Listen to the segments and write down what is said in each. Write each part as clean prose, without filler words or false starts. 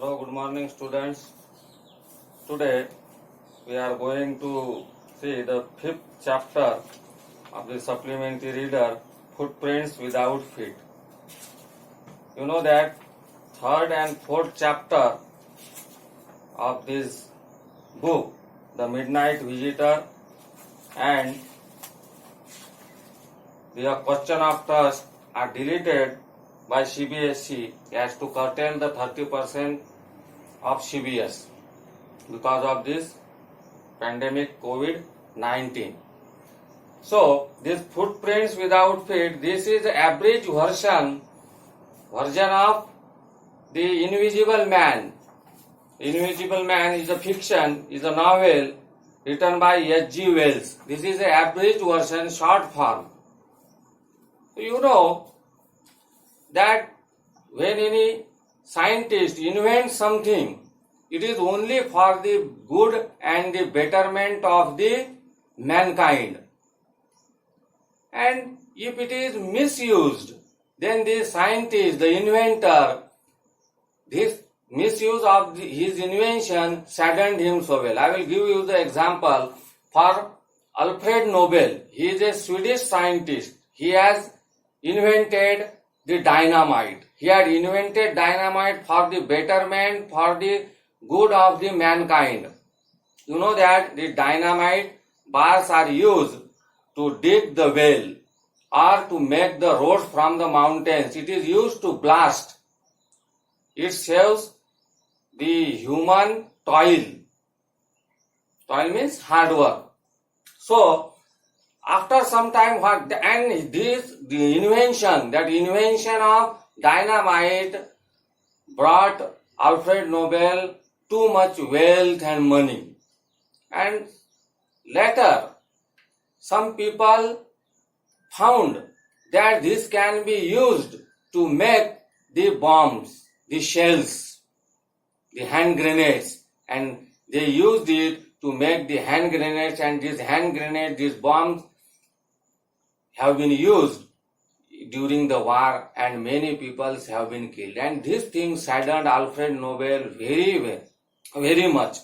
Hello, good morning students. Today we are going to see the fifth chapter of the supplementary reader, Footprints Without Feet. You know that third and fourth chapter of this book, The Midnight Visitor and the question of trust are deleted by CBSE as to curtail the 30% of CBS because of this pandemic COVID-19. So this Footprints Without Feet, this is the average version of the Invisible Man. Invisible Man is a fiction, is a novel written by H.G. Wells. This is the average version, short form. So you know that when any scientist invents something, it is only for the good and the betterment of the mankind. And if it is misused, then the scientist, the inventor, this misuse of his invention saddened him so well. I will give you the example for Alfred Nobel. He is a Swedish scientist. He has invented the dynamite. He had invented dynamite for the betterment, for the good of the mankind. You know that the dynamite bars are used to dig the well or to make the roads from the mountains. It is used to blast. It saves the human toil. Toil means hard work. So, after some time, the invention of dynamite brought Alfred Nobel too much wealth and money. And later, some people found that this can be used to make the bombs, the shells, the hand grenades, and they used it to make the hand grenades, and these bombs have been used during the war and many people have been killed. And this thing saddened Alfred Nobel very much.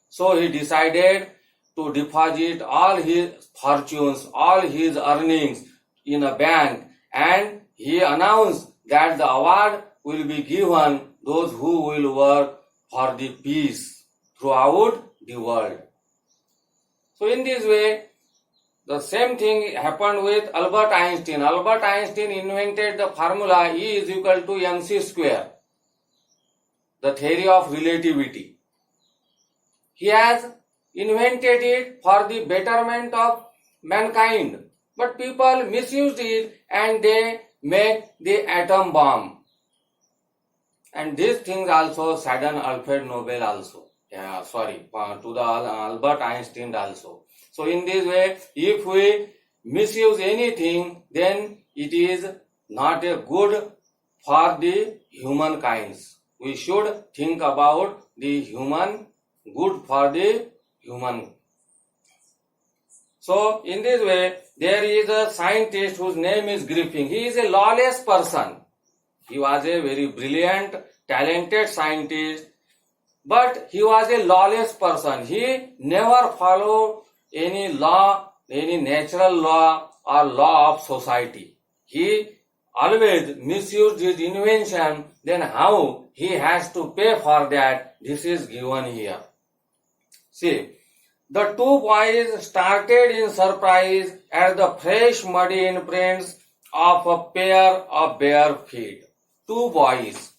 So he decided to deposit all his fortunes, all his earnings in a bank, and he announced that the award will be given those who will work for the peace throughout the world. So in this way, the same thing happened with Albert Einstein. Albert Einstein invented the formula E is equal to mc square, the theory of relativity. He has invented it for the betterment of mankind, but people misused it and they make the atom bomb. And these things also sadden Alfred Nobel also. To the Albert Einstein also. So in this way, if we misuse anything, then it is not a good for the humankind. We should think about the human good for the human. So in this way, there is a scientist whose name is Griffin. He is a lawless person. He was a very brilliant, talented scientist, but he was a lawless person. He never followed any law, any natural law or law of society. He always misused his invention. Then how he has to pay for that? This is given here. See, the two boys started in surprise at the fresh muddy imprints of a pair of bare feet. Two boys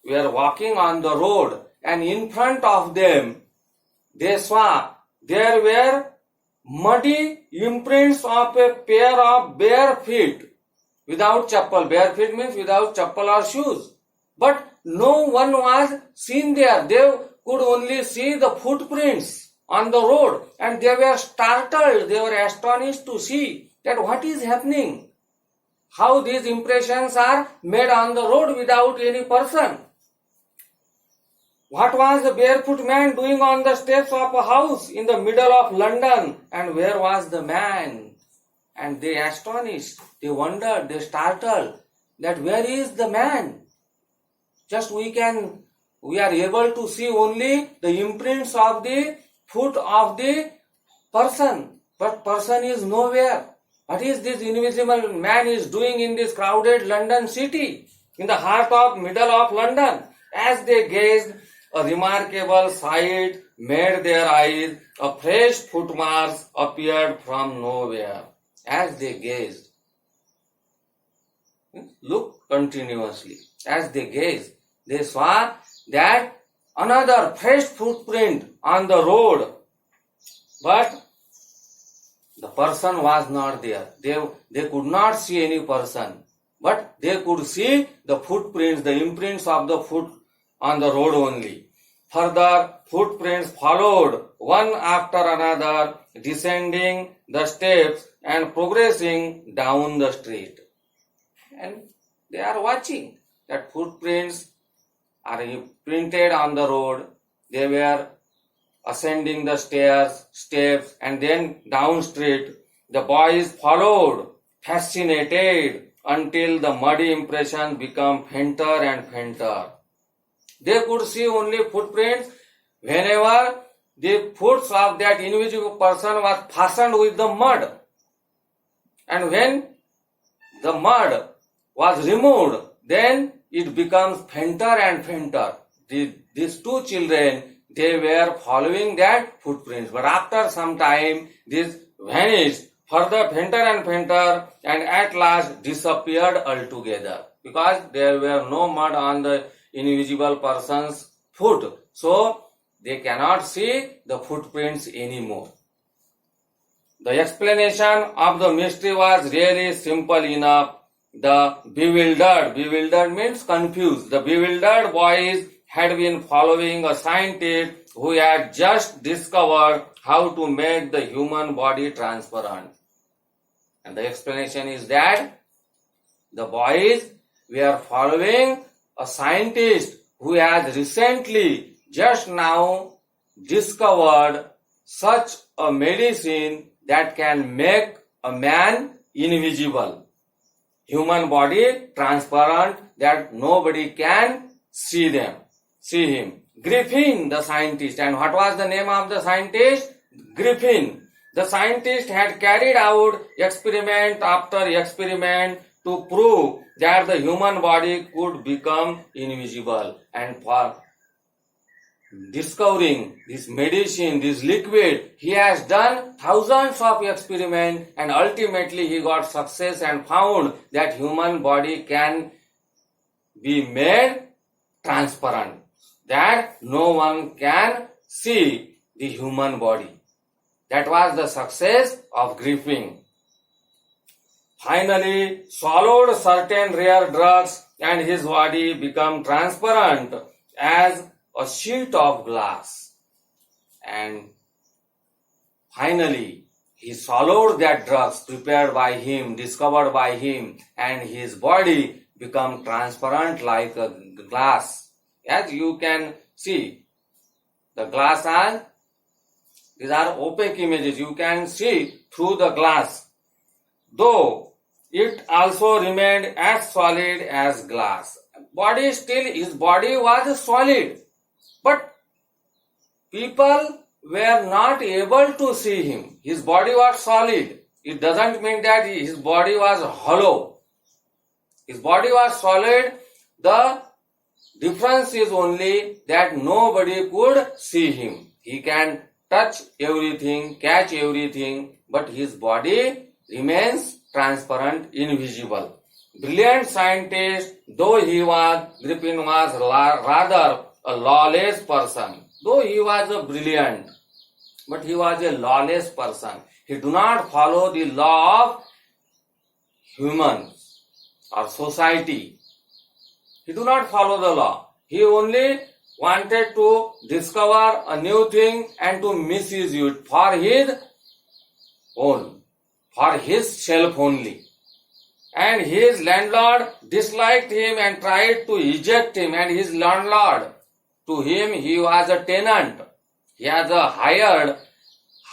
were walking on the road, and in front of them they saw there were muddy imprints of a pair of bare feet without chappal. Bare feet means without chappal or shoes. But no one was seen there. They could only see the footprints on the road, and they were startled. They were astonished to see that what is happening. How these impressions are made on the road without any person. What was the barefoot man doing on the steps of a house in the middle of London? And where was the man? And they astonished, they wondered, they startled that where is the man? Just we are able to see only the imprints of the foot of the person, but person is nowhere. What is this invisible man is doing in this crowded London city, in the middle of London? As they gazed, a remarkable sight met their eyes. A fresh footmarks appeared from nowhere. As they gazed, look continuously. As they gazed, they saw that another fresh footprint on the road, but the person was not there. They could not see any person, but they could see the footprints, the imprints of the foot on the road only. Further, footprints followed one after another, descending the steps and progressing down the street. And they are watching that footprints are printed on the road. They were ascending the steps, and then down street. The boys followed, fascinated, until the muddy impression became fainter and fainter. They could see only footprints whenever the foot of that invisible person was fastened with the mud. And when the mud was removed, then it becomes fainter and fainter. These two children, they were following that footprints, but after some time, this vanished, further fainter and fainter, and at last disappeared altogether, because there were no mud on the invisible person's foot, so they cannot see the footprints anymore. The explanation of the mystery was really simple enough. The bewildered means confused. The bewildered boys had been following a scientist who had just discovered how to make the human body transparent. And the explanation is that the boys were following a scientist who has recently, just now, discovered such a medicine that can make a man invisible, human body transparent, that nobody can see him. Griffin, the scientist. And what was the name of the scientist? Griffin. The scientist had carried out experiment after experiment to prove that the human body could become invisible. And for discovering this medicine, this liquid, he has done thousands of experiments, and ultimately he got success and found that human body can be made transparent, that no one can see the human body. That was the success of Griffin. Finally, swallowed certain rare drugs and his body became transparent as a sheet of glass. And finally, he swallowed that drugs prepared by him, discovered by him, and his body became transparent like a glass. As you can see, the glass these are opaque images. You can see through the glass, though it also remained as solid as glass. His body was solid, but people were not able to see him. His body was solid. It doesn't mean that his body was hollow. His body was solid. The difference is only that nobody could see him. He can touch everything, catch everything, but his body remains transparent, invisible. Brilliant scientist, though Griffin was rather a lawless person. Though he was a brilliant, but he was a lawless person. He do not follow the law of humans or society. He do not follow the law. He only wanted to discover a new thing and to misuse it for his own, for his self only. And his landlord disliked him and tried to eject him, and his landlord, to him he was a tenant. He has a hired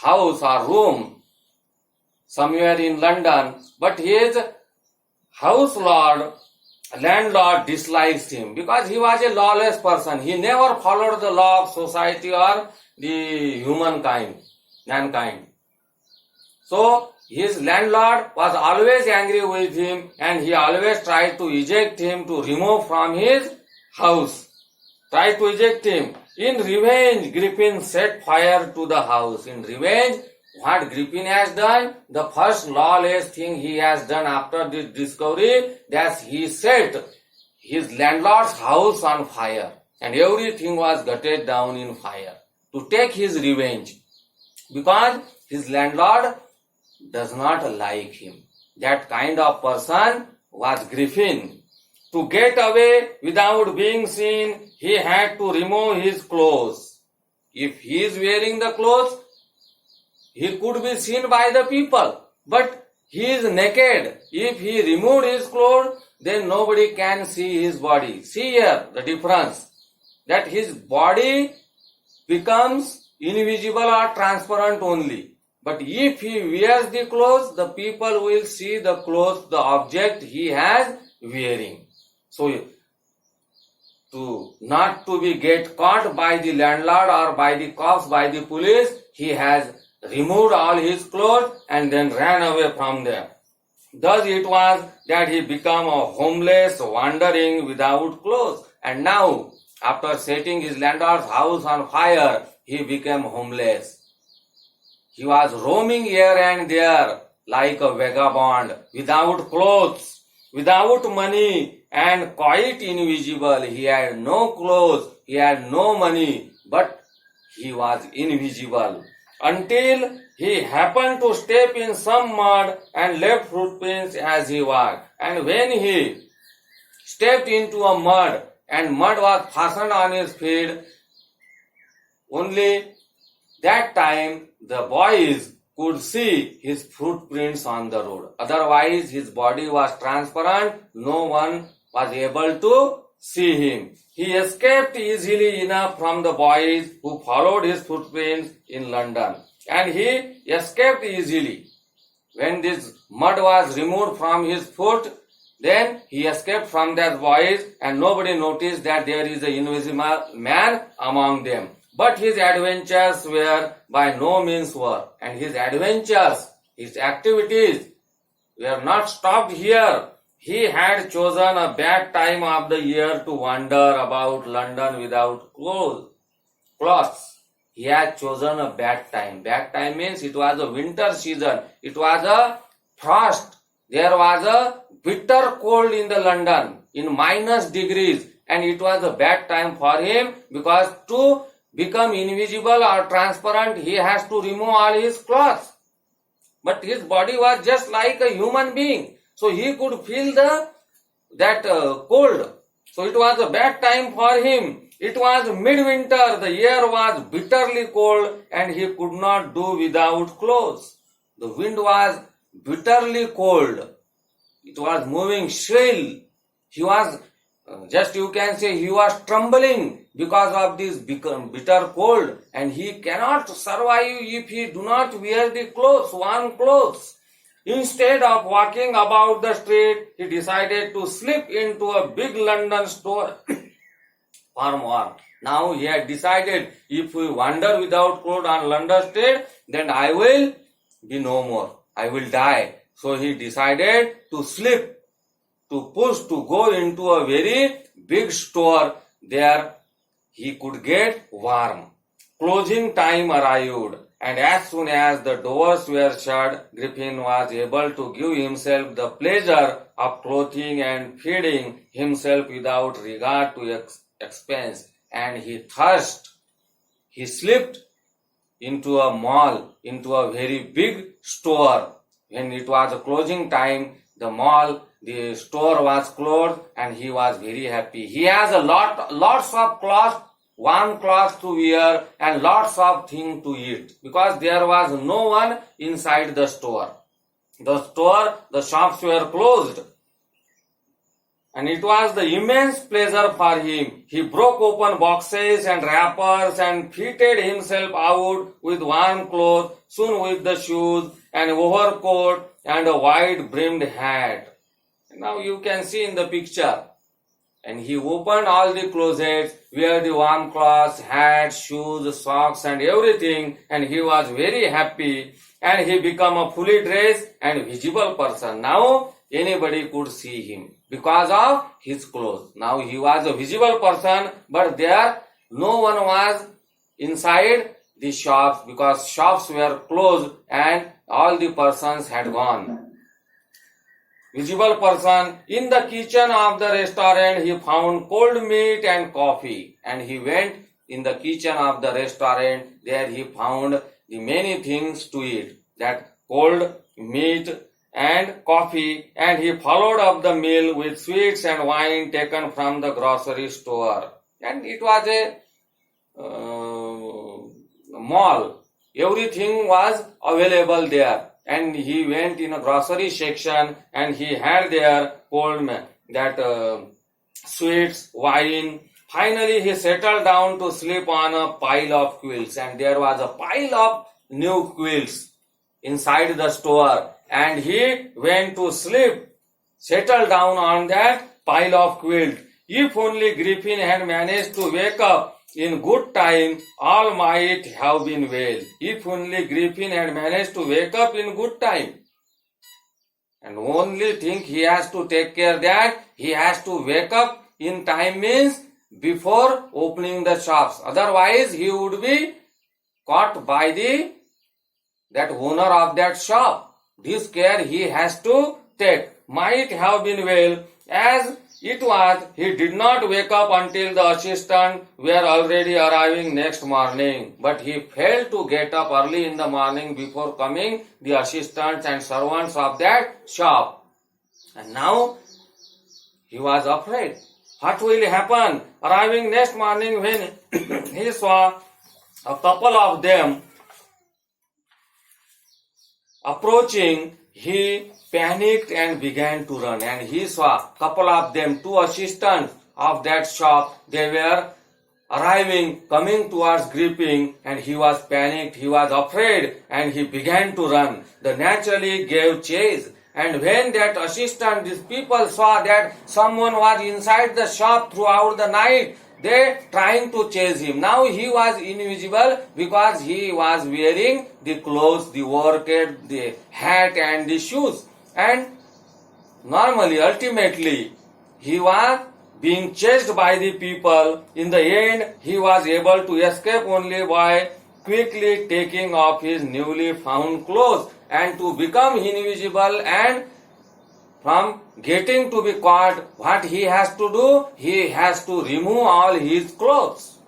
house or room somewhere in London, but his house lord landlord dislikes him because he was a lawless person. He never followed the law of society or the mankind. So his landlord was always angry with him and he always tried to eject him, to remove from his house. Tried to eject him. In revenge, Griffin set fire to the house. In revenge, what Griffin has done, the first lawless thing he has done after this discovery, that he set his landlord's house on fire and everything was gutted down in fire to take his revenge because his landlord does not like him. That kind of person was Griffin. To get away without being seen, he had to remove his clothes. If he is wearing the clothes, he could be seen by the people. But he is naked. If he removed his clothes, then nobody can see his body. See here the difference. That his body becomes invisible or transparent only. But if he wears the clothes, the people will see the clothes, the object he has wearing. So, not to be get caught by the landlord or by the cops, by the police, he has removed all his clothes and then ran away from there. Thus it was that he became a homeless, wandering without clothes. And now, after setting his landlord's house on fire, he became homeless. He was roaming here and there like a vagabond, without clothes, without money, and quite invisible. He had no clothes, he had no money, but he was invisible. Until he happened to step in some mud and left footprints as he walked. And when he stepped into a mud and mud was fastened on his feet, only that time the boys could see his footprints on the road. Otherwise his body was transparent, no one was able to see him. He escaped easily enough from the boys who followed his footprints in London. And he escaped easily. When this mud was removed from his foot, then he escaped from that boys and nobody noticed that there is an invisible man among them. But his adventures were by no means over. And his adventures, his activities were not stopped here. He had chosen a bad time of the year to wander about London without clothes. He had chosen a bad time. Bad time means it was a winter season. It was a frost. There was a bitter cold in the London in -degrees. And it was a bad time for him because to become invisible or transparent, he has to remove all his clothes. But his body was just like a human being. So he could feel that cold. So it was a bad time for him. It was midwinter, the air was bitterly cold and he could not do without clothes. The wind was bitterly cold. It was moving shrill. He was, you can say, he was trembling because of this bitter cold and he cannot survive if he do not wear the clothes, warm clothes. Instead of walking about the street, he decided to slip into a big London store for warmth. Now he had decided, if we wander without clothes on London street, then I will be no more. I will die. So he decided to slip, to go into a very big store. There he could get warm. Closing time arrived. And as soon as the doors were shut, Griffin was able to give himself the pleasure of clothing and feeding himself without regard to expense. And he slipped into a mall, into a very big store. When it was a closing time, the store was closed and he was very happy. He has lots of clothes, warm clothes to wear and lots of things to eat because there was no one inside the store. The shops were closed. And it was the immense pleasure for him. He broke open boxes and wrappers and fitted himself out with warm clothes, soon with the shoes, an overcoat and a wide brimmed hat. And Now you can see in the picture. And he opened all the closets, where the warm clothes, hats, shoes, socks and everything, and he was very happy, and he became a fully dressed and visible person. Now anybody could see him because of his clothes. Now he was a visible person, but there no one was inside the shops because shops were closed and all the persons had gone. Visible person. In the kitchen of the restaurant, he found cold meat and coffee. And he went in the kitchen of the restaurant. There he found the many things to eat. That cold meat and coffee. And he followed up the meal with sweets and wine taken from the grocery store. And it was a mall. Everything was available there. And he went in a grocery section and he had there cold sweets, wine. Finally he settled down to sleep on a pile of quilts, and there was a pile of new quilts inside the store, and he went to sleep, settled down on that pile of quilts. If only Griffin had managed to wake up in good time, all might have been well. If only Griffin had managed to wake up in good time. And only thing he has to take care that he has to wake up in time means before opening the shops. Otherwise he would be caught by that owner of that shop. This care he has to take. Might have been well. As it was, he did not wake up until the assistants were already arriving next morning. But he failed to get up early in the morning before coming the assistants and servants of that shop. And now he was afraid. What will happen? Arriving next morning when he saw a couple of them approaching, he panicked and began to run. And he saw a couple of them, two assistants of that shop. They were arriving, coming towards Griffin, and he was panicked, he was afraid, and he began to run. They naturally gave chase. And when that assistant, these people saw that someone was inside the shop throughout the night, they trying to chase him. Now he was invisible because he was wearing the clothes, the work, the hat and the shoes. And normally, ultimately, he was being chased by the people. In the end, he was able to escape only by quickly taking off his newly found clothes and to become invisible. And from getting to be caught, what he has to do? He has to remove all his clothes.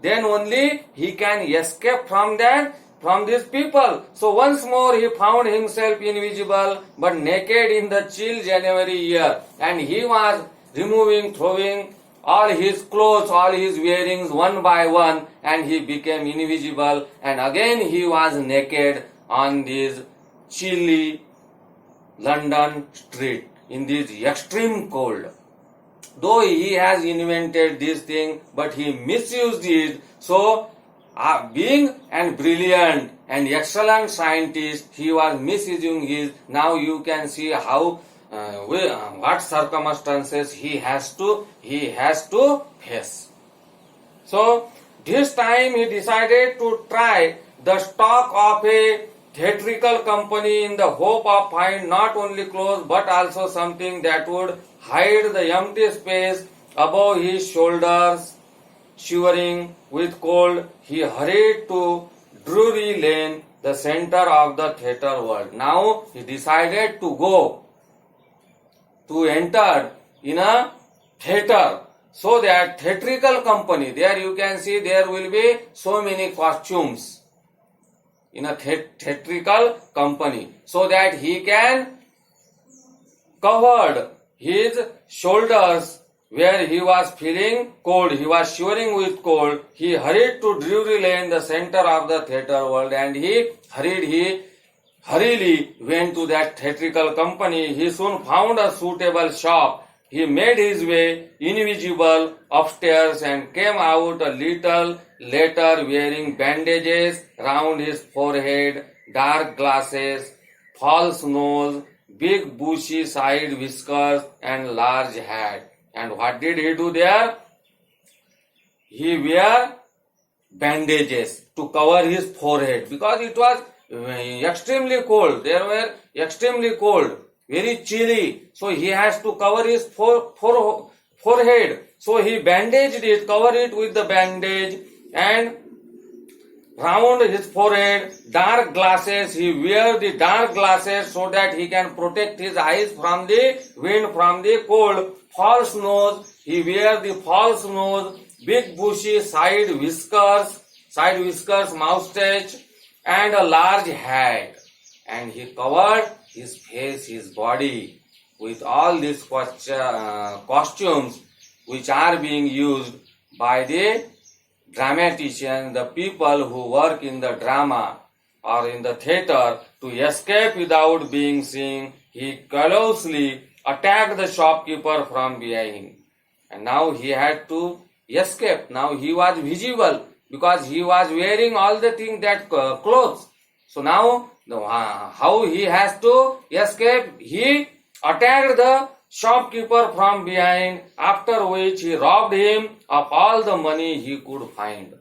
Then only he can escape from these people. So once more he found himself invisible but naked in the chill January air, and he was removing, throwing all his clothes, all his wearings one by one, and he became invisible, and again he was naked on this chilly London street in this extreme cold. Though he has invented this thing, but he misused it. So, being a brilliant and excellent scientist, he was misusing his. Now you can see how, what circumstances he has to face. So, this time he decided to try the stock of a theatrical company in the hope of find not only clothes but also something that would hide the empty space above his shoulders. Shivering with cold, he hurried to Drury Lane, the center of the theatre world. Now he decided to enter in a theatre. So that theatrical company, there you can see there will be so many costumes in a theatrical company, so that he can cover his shoulders where he was feeling cold, he was shivering with cold. He hurried to Drury Lane, the center of the theatre world, and he hurriedly went to that theatrical company. He soon found a suitable shop. He made his way invisible upstairs and came out a little later wearing bandages round his forehead, dark glasses, false nose, big bushy side whiskers and large hat. And what did he do there? He wear bandages to cover his forehead because it was extremely cold. There were extremely cold, very chilly. So he has to cover his forehead. So he bandaged it, covered it with the bandage, and round his forehead, dark glasses. He wear the dark glasses so that he can protect his eyes from the wind, from the cold. False nose. He wear the false nose. Big bushy side whiskers, moustache, and a large hat. And he covered his face, his body with all these costumes which are being used by the dramaticians, the people who work in the drama or in the theater to escape without being seen. He callously attacked the shopkeeper from behind. And now he had to escape. Now he was visible because he was wearing all the things that clothes. So now how he has to escape? He attacked the shopkeeper from behind, after which he robbed him of all the money he could find.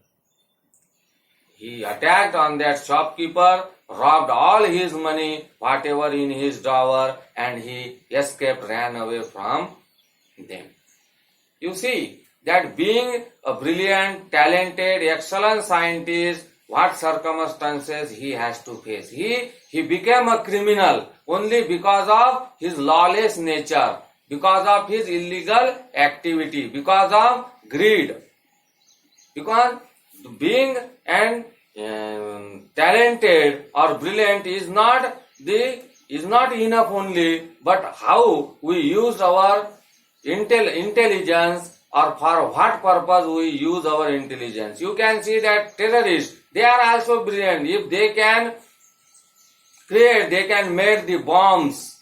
He attacked on that shopkeeper, robbed all his money, whatever in his drawer, and he escaped, ran away from them. You see that being a brilliant, talented, excellent scientist, what circumstances he has to face. He became a criminal only because of his lawless nature, because of his illegal activity, because of greed. Because being an talented or brilliant is not enough only, but how we use our intelligence, or for what purpose we use our intelligence. You can see that terrorists, they are also brilliant. If they can create, they can make the bombs.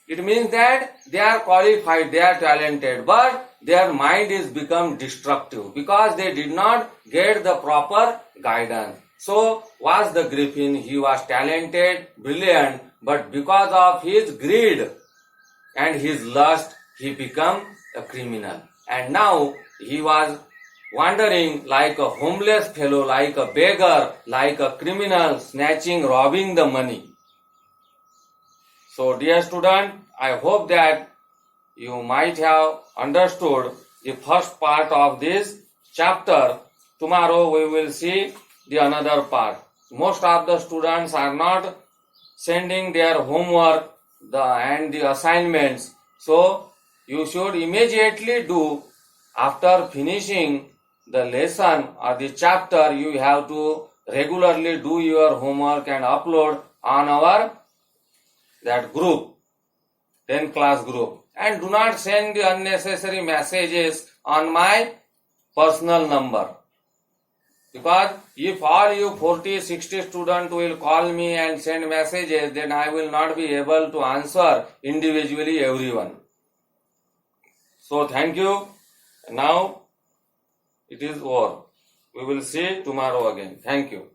It means that they are qualified, they are talented, but their mind is become destructive because they did not get the proper guidance. So was the Griffin. He was talented, brilliant, but because of his greed and his lust, he became a criminal. And now he was wandering like a homeless fellow, like a beggar, like a criminal, snatching, robbing the money. So dear student, I hope that you might have understood the first part of this chapter. Tomorrow we will see the another part. Most of the students are not sending their homework and the assignments. So you should immediately do, after finishing the lesson or the chapter, you have to regularly do your homework and upload on our that group, 10 class group. And do not send the unnecessary messages on my personal number. Because if all you 40, 60 students will call me and send messages, then I will not be able to answer individually everyone. So thank you. Now it is over. We will see tomorrow again. Thank you.